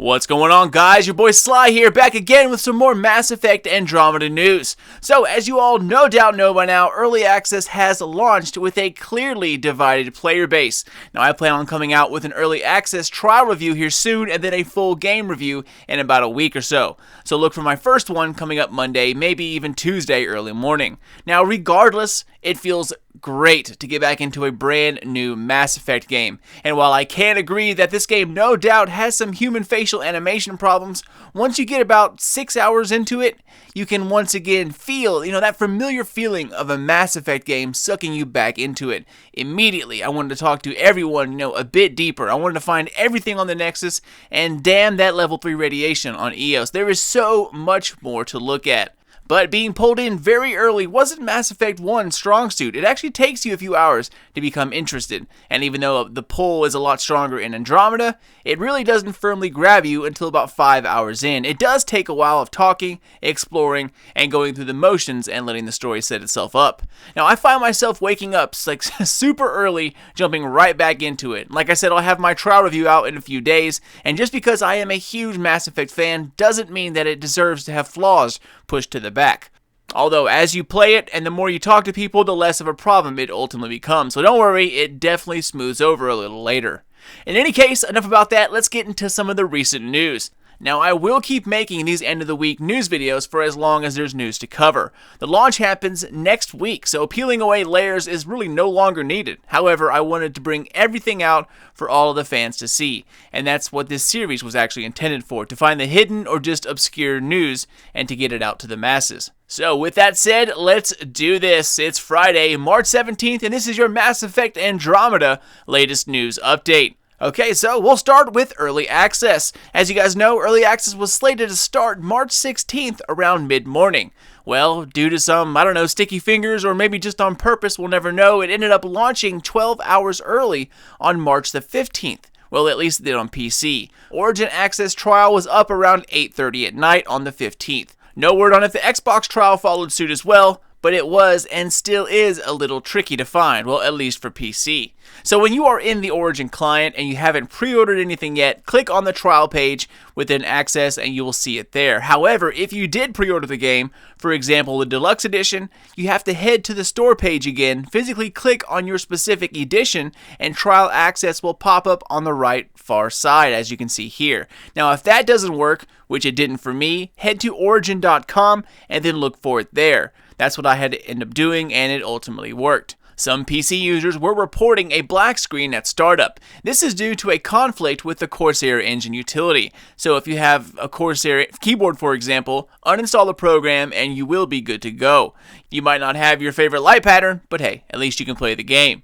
What's going on, guys? Your boy Sly here, back again with some more Mass Effect Andromeda news. So, as you all no doubt know by now, Early Access has launched with a clearly divided player base. Now, I plan on coming out with an Early Access trial review here soon, and then a full game review in about a week or so. So look for my first one coming up Monday, maybe even Tuesday early morning. Now, regardless, it feels great to get back into a brand new Mass Effect game. And while I can agree that this game no doubt has some human facial animation problems, once you get about 6 hours into it, you can once again feel, that familiar feeling of a Mass Effect game sucking you back into it. Immediately, I wanted to talk to everyone, a bit deeper. I wanted to find everything on the Nexus, and damn that level 3 radiation on EOS. There is so much more to look at. But being pulled in very early wasn't Mass Effect 1's strong suit. It actually takes you a few hours to become interested. And even though the pull is a lot stronger in Andromeda, it really doesn't firmly grab you until about 5 hours in. It does take a while of talking, exploring, and going through the motions and letting the story set itself up. Now, I find myself waking up super early, jumping right back into it. Like I said, I'll have my trial review out in a few days, and just because I am a huge Mass Effect fan doesn't mean that it deserves to have flaws pushed to the back. Although, as you play it, and the more you talk to people, the less of a problem it ultimately becomes. So don't worry, it definitely smooths over a little later. In any case, enough about that, let's get into some of the recent news. Now, I will keep making these end-of-the-week news videos for as long as there's news to cover. The launch happens next week, so peeling away layers is really no longer needed. However, I wanted to bring everything out for all of the fans to see, and that's what this series was actually intended for, to find the hidden or just obscure news and to get it out to the masses. So, with that said, let's do this. It's Friday, March 17th, and this is your Mass Effect Andromeda latest news update. Okay, so we'll start with Early Access. As you guys know, Early Access was slated to start March 16th around mid-morning. Well, due to some, sticky fingers or maybe just on purpose, we'll never know, it ended up launching 12 hours early on March the 15th. Well, at least it did on PC. Origin Access trial was up around 8:30 at night on the 15th. No word on if the Xbox trial followed suit as well, but it was and still is a little tricky to find, well, at least for PC. So when you are in the Origin client and you haven't pre-ordered anything yet, click on the trial page within Access and you will see it there. However, if you did pre-order the game, for example, the Deluxe Edition, you have to head to the store page again, physically click on your specific edition, and Trial Access will pop up on the right far side, as you can see here. Now, if that doesn't work, which it didn't for me, head to origin.com and then look for it there. That's what I had to end up doing, and it ultimately worked. Some PC users were reporting a black screen at startup. This is due to a conflict with the Corsair engine utility. So if you have a Corsair keyboard, for example, uninstall the program and you will be good to go. You might not have your favorite light pattern, but hey, at least you can play the game.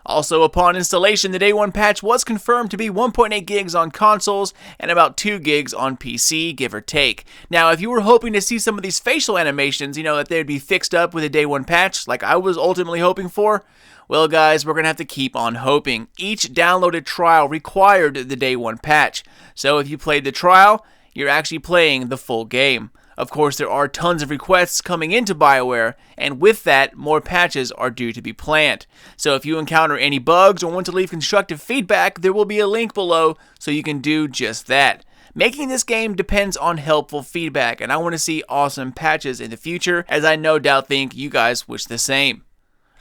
Also, upon installation, the Day 1 patch was confirmed to be 1.8 gigs on consoles and about 2 gigs on PC, give or take. Now, if you were hoping to see some of these facial animations, that they'd be fixed up with a Day 1 patch, like I was ultimately hoping for, well, guys, we're going to have to keep on hoping. Each downloaded trial required the Day 1 patch. So if you played the trial, you're actually playing the full game. Of course, there are tons of requests coming into BioWare, and with that, more patches are due to be planned. So if you encounter any bugs or want to leave constructive feedback, there will be a link below so you can do just that. Making this game depends on helpful feedback, and I want to see awesome patches in the future, as I no doubt think you guys wish the same.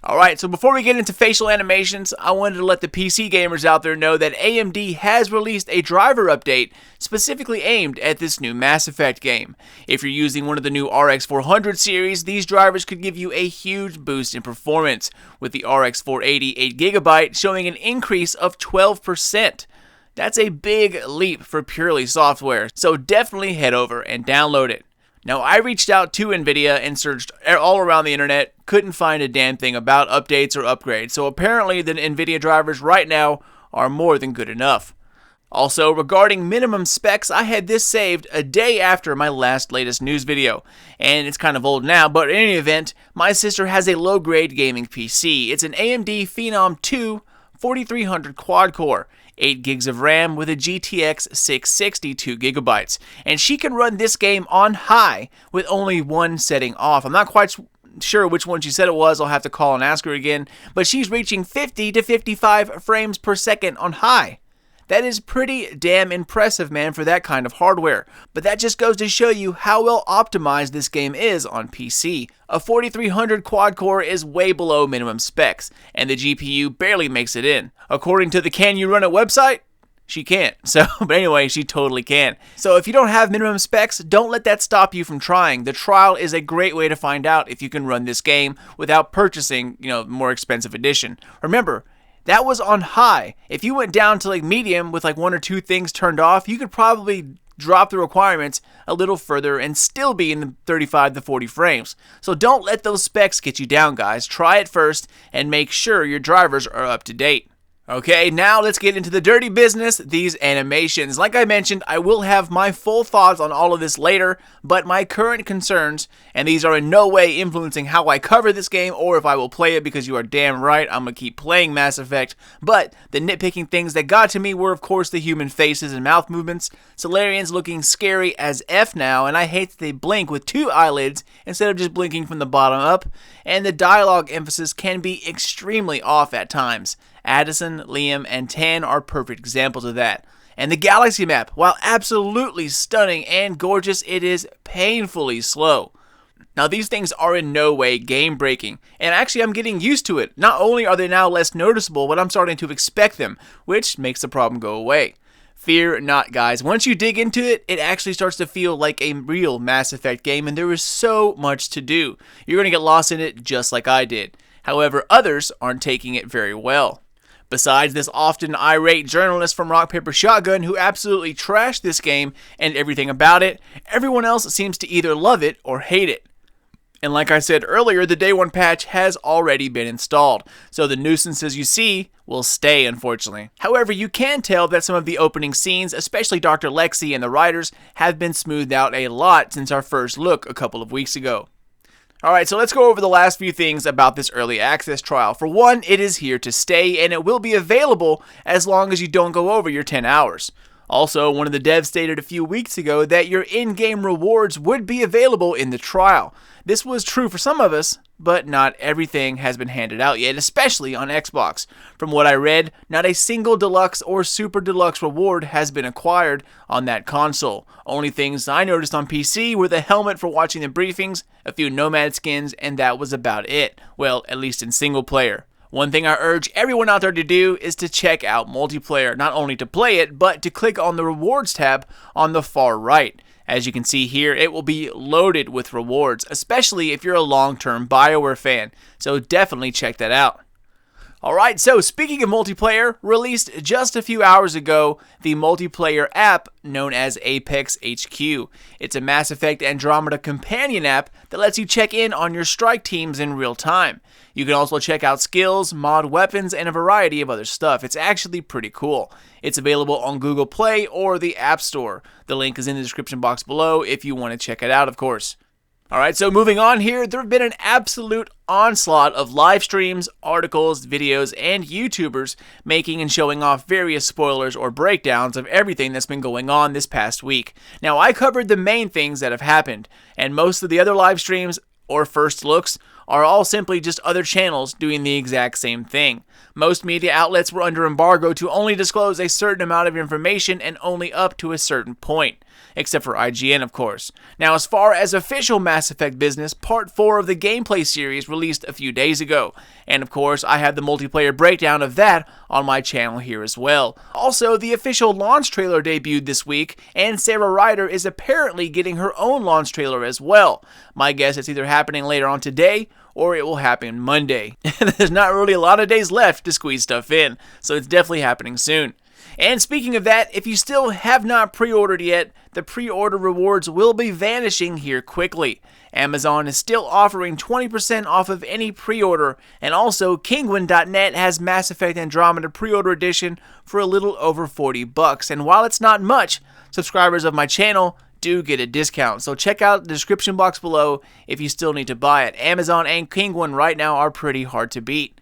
Alright, so before we get into facial animations, I wanted to let the PC gamers out there know that AMD has released a driver update specifically aimed at this new Mass Effect game. If you're using one of the new RX 400 series, these drivers could give you a huge boost in performance, with the RX 480 8GB showing an increase of 12%. That's a big leap for purely software, so definitely head over and download it. Now, I reached out to NVIDIA and searched all around the internet, couldn't find a damn thing about updates or upgrades, so apparently the NVIDIA drivers right now are more than good enough. Also, regarding minimum specs, I had this saved a day after my latest news video, and it's kind of old now, but in any event, my sister has a low-grade gaming PC. It's an AMD Phenom 2 4300 quad-core. 8 gigs of RAM with a GTX 660 2GB, and she can run this game on high with only one setting off. I'm not quite sure which one she said it was. I'll have to call and ask her again, but she's reaching 50 to 55 frames per second on high. That is pretty damn impressive, man, for that kind of hardware. But that just goes to show you how well optimized this game is on PC. A 4300 quad-core is way below minimum specs, and the GPU barely makes it in. According to the Can You Run It website, she can't. But anyway, she totally can. So if you don't have minimum specs, don't let that stop you from trying. The trial is a great way to find out if you can run this game without purchasing, more expensive edition. Remember, that was on high. If you went down to like medium with like 1 or 2 things turned off, you could probably drop the requirements a little further and still be in the 35 to 40 frames. So don't let those specs get you down, guys. Try it first and make sure your drivers are up to date. Okay, now let's get into the dirty business, these animations. Like I mentioned, I will have my full thoughts on all of this later, but my current concerns, and these are in no way influencing how I cover this game or if I will play it, because you are damn right, I'm going to keep playing Mass Effect, but the nitpicking things that got to me were, of course, the human faces and mouth movements, Solarians looking scary as F now, and I hate that they blink with 2 eyelids instead of just blinking from the bottom up, and the dialogue emphasis can be extremely off at times. Addison, Liam, and Tan are perfect examples of that. And the galaxy map, while absolutely stunning and gorgeous, it is painfully slow. Now these things are in no way game breaking, and actually I'm getting used to it. Not only are they now less noticeable, but I'm starting to expect them, which makes the problem go away. Fear not, guys. Once you dig into it, it actually starts to feel like a real Mass Effect game, and there is so much to do. You're going to get lost in it just like I did. However, others aren't taking it very well. Besides this often irate journalist from Rock Paper Shotgun who absolutely trashed this game and everything about it, everyone else seems to either love it or hate it. And like I said earlier, the Day 1 patch has already been installed, so the nuisances you see will stay, unfortunately. However, you can tell that some of the opening scenes, especially Dr. Lexi and the Ryders, have been smoothed out a lot since our first look a couple of weeks ago. Alright, so let's go over the last few things about this early access trial. For one, it is here to stay, and it will be available as long as you don't go over your 10 hours. Also, one of the devs stated a few weeks ago that your in-game rewards would be available in the trial. This was true for some of us, but not everything has been handed out yet, especially on Xbox. From what I read, not a single deluxe or super deluxe reward has been acquired on that console. Only things I noticed on PC were the helmet for watching the briefings, a few Nomad skins, and that was about it. Well, at least in single player. One thing I urge everyone out there to do is to check out multiplayer, not only to play it, but to click on the rewards tab on the far right. As you can see here, it will be loaded with rewards, especially if you're a long-term BioWare fan, so definitely check that out. Alright, so speaking of multiplayer, released just a few hours ago, the multiplayer app known as Apex HQ. It's a Mass Effect Andromeda companion app that lets you check in on your strike teams in real time. You can also check out skills, mod weapons, and a variety of other stuff. It's actually pretty cool. It's available on Google Play or the App Store. The link is in the description box below if you want to check it out, of course. Alright, so moving on here, there have been an absolute onslaught of live streams, articles, videos, and YouTubers making and showing off various spoilers or breakdowns of everything that's been going on this past week. Now, I covered the main things that have happened, and most of the other live streams or first looks are all simply just other channels doing the exact same thing. Most media outlets were under embargo to only disclose a certain amount of information and only up to a certain point. Except for IGN, of course. Now, as far as official Mass Effect business, Part 4 of the gameplay series released a few days ago. And of course, I have the multiplayer breakdown of that on my channel here as well. Also, the official launch trailer debuted this week, and Sarah Ryder is apparently getting her own launch trailer as well. My guess it's either happening later on today, or it will happen Monday. There's not really a lot of days left to squeeze stuff in, so it's definitely happening soon. And speaking of that, if you still have not pre-ordered yet, the pre-order rewards will be vanishing here quickly. Amazon is still offering 20% off of any pre-order, and also Kinguin.net has Mass Effect Andromeda pre-order edition for a little over $40. And while it's not much, subscribers of my channel do get a discount. So check out the description box below if you still need to buy it. Amazon and Kinguin right now are pretty hard to beat.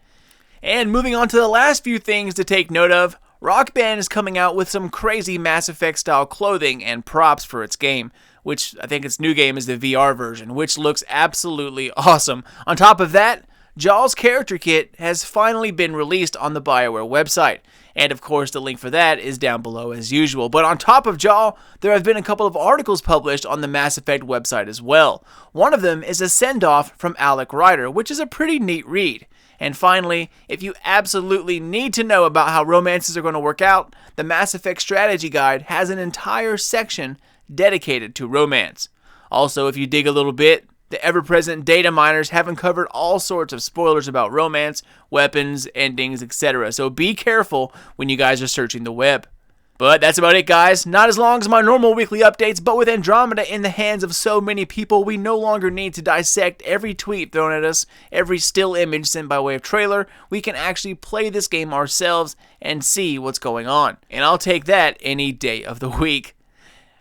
And moving on to the last few things to take note of, Rock Band is coming out with some crazy Mass Effect style clothing and props for its game, which I think its new game is the VR version, which looks absolutely awesome. On top of that, Jaw's character kit has finally been released on the BioWare website, and of course the link for that is down below as usual. But on top of Jaw, there have been a couple of articles published on the Mass Effect website as well. One of them is a send-off from Alec Ryder, which is a pretty neat read. And finally, if you absolutely need to know about how romances are going to work out, the Mass Effect Strategy Guide has an entire section dedicated to romance. Also, if you dig a little bit, the ever-present data miners have uncovered all sorts of spoilers about romance, weapons, endings, etc. So be careful when you guys are searching the web. But that's about it, guys. Not as long as my normal weekly updates, but with Andromeda in the hands of so many people, we no longer need to dissect every tweet thrown at us, every still image sent by way of trailer. We can actually play this game ourselves and see what's going on. And I'll take that any day of the week.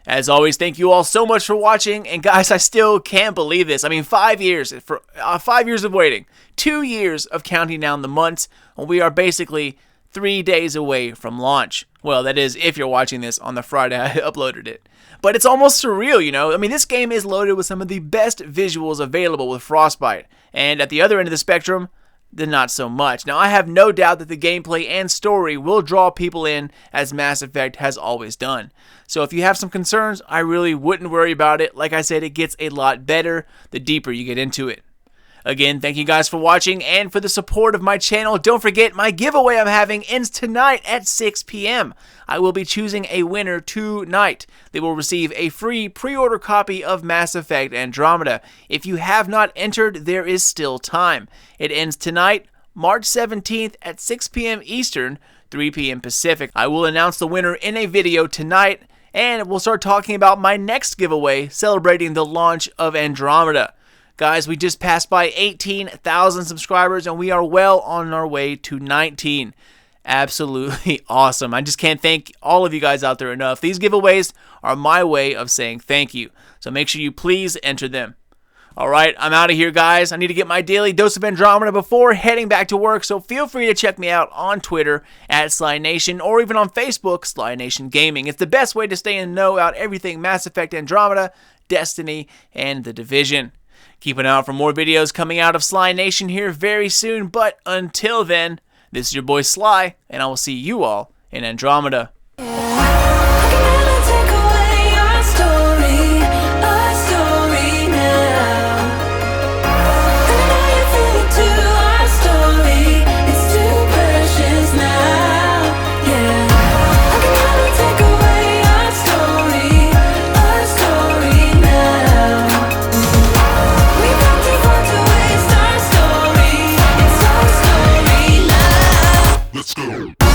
As always, thank you all so much for watching, and guys, I still can't believe this. I mean, 5 years, for 5 years of waiting, 2 years of counting down the months, and we are basically 3 days away from launch. Well, that is if you're watching this on the Friday I uploaded it. But it's almost surreal, you know? I mean, this game is loaded with some of the best visuals available with Frostbite, and at the other end of the spectrum, then not so much. Now, I have no doubt that the gameplay and story will draw people in, as Mass Effect has always done. So if you have some concerns, I really wouldn't worry about it. Like I said, it gets a lot better the deeper you get into it. Again, thank you guys for watching and for the support of my channel. Don't forget, my giveaway I'm having ends tonight at 6 p.m. I will be choosing a winner tonight. They will receive a free pre-order copy of Mass Effect Andromeda. If you have not entered, there is still time. It ends tonight, March 17th at 6 p.m. Eastern, 3 p.m. Pacific. I will announce the winner in a video tonight, and we'll start talking about my next giveaway celebrating the launch of Andromeda. Guys, we just passed by 18,000 subscribers, and we are well on our way to 19. Absolutely awesome. I just can't thank all of you guys out there enough. These giveaways are my way of saying thank you. So make sure you please enter them. Alright, I'm out of here, guys. I need to get my daily dose of Andromeda before heading back to work, so feel free to check me out on Twitter at SlyNation or even on Facebook, SlyNation Gaming. It's the best way to stay in the know about everything Mass Effect Andromeda, Destiny, and The Division. Keep an eye out for more videos coming out of Sly Nation here very soon, but until then, this is your boy Sly, and I will see you all in Andromeda. Let's go.